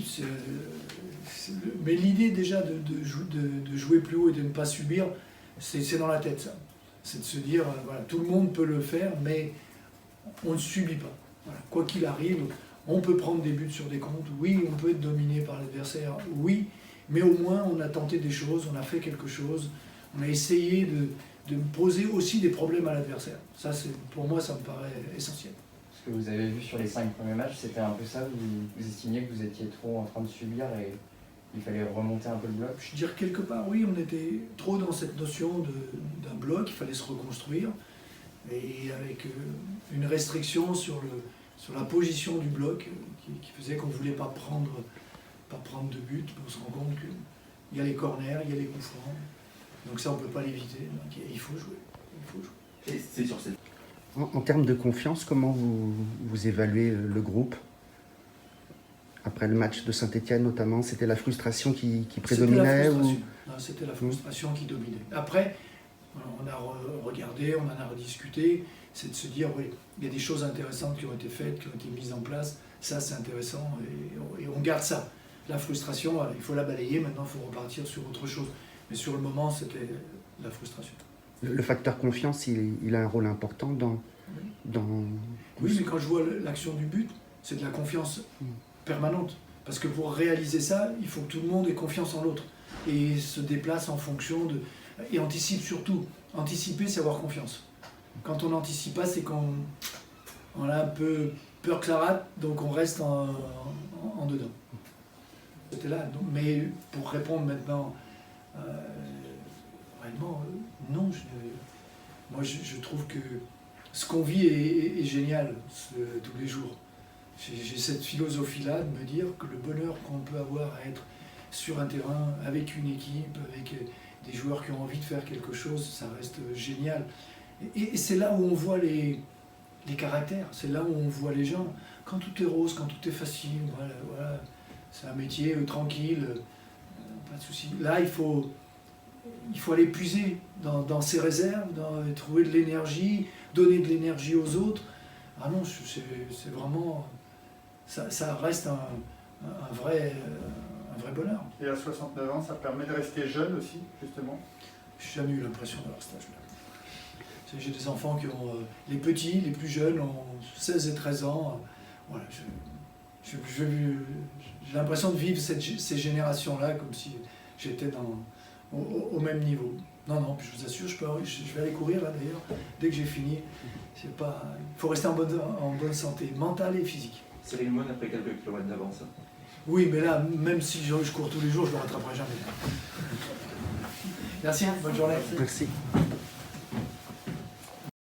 oui, mais l'idée déjà de jouer plus haut et de ne pas subir, c'est dans la tête ça. C'est de se dire, voilà, tout le monde peut le faire, mais on ne subit pas. Voilà. Quoi qu'il arrive, on peut prendre des buts sur des comptes, oui, on peut être dominé par l'adversaire, oui, mais au moins on a tenté des choses, on a fait quelque chose, on a essayé de poser aussi des problèmes à l'adversaire. Ça, pour moi, ça me paraît essentiel. Ce que vous avez vu sur les 5 premiers matchs, c'était un peu ça, vous estimiez que vous étiez trop en train de subir et il fallait remonter un peu le bloc? Je dirais quelque part, oui, on était trop dans cette notion d'un bloc, il fallait se reconstruire, et avec une restriction sur la position du bloc qui faisait qu'on ne voulait pas prendre de but. On se rend compte qu'il y a les corners, il y a les coups francs, donc ça on ne peut pas l'éviter, donc il faut jouer. Et c'est sur cette... En termes de confiance, comment vous évaluez le groupe? Après le match de Saint-Étienne notamment, c'était la frustration qui prédominait C'était la frustration qui dominait. Après, on a regardé, on en a rediscuté, c'est de se dire, oui, il y a des choses intéressantes qui ont été faites, qui ont été mises en place, ça c'est intéressant, et on garde ça. La frustration, il faut la balayer, maintenant il faut repartir sur autre chose. Mais sur le moment, c'était la frustration. Le facteur confiance, il a un rôle important dans... Oui, mais quand je vois l'action du but, c'est de la confiance permanente. Parce que pour réaliser ça, il faut que tout le monde ait confiance en l'autre. Et se déplace en fonction de... Et anticipe surtout. Anticiper, c'est avoir confiance. Quand on n'anticipe pas, c'est qu'on a un peu peur que ça rate, donc on reste en dedans. C'était là. Mais pour répondre maintenant, réellement, non. Moi, je trouve que ce qu'on vit est génial tous les jours. J'ai cette philosophie-là de me dire que le bonheur qu'on peut avoir à être sur un terrain, avec une équipe, avec des joueurs qui ont envie de faire quelque chose, ça reste génial. Et c'est là où on voit les caractères, c'est là où on voit les gens. Quand tout est rose, quand tout est facile, voilà, c'est un métier tranquille, pas de souci. Là, il faut aller puiser dans ses réserves, trouver de l'énergie, donner de l'énergie aux autres. Ah non, c'est vraiment... Ça reste un vrai bonheur. Et à 69 ans, ça permet de rester jeune aussi, justement? J'ai jamais eu l'impression d'avoir cet âge-là. J'ai des enfants qui ont... les petits, les plus jeunes, ont 16 et 13 ans. Voilà, j'ai l'impression de vivre ces générations-là comme si j'étais au même niveau. Non, puis je vous assure, je vais aller courir là d'ailleurs, dès que j'ai fini. Il faut rester en bonne santé, mentale et physique. Cyril Mohn après quelques kilomètres d'avance. Oui, mais là, même si je cours tous les jours, je ne le rattraperai jamais. Merci, bonne journée. Merci.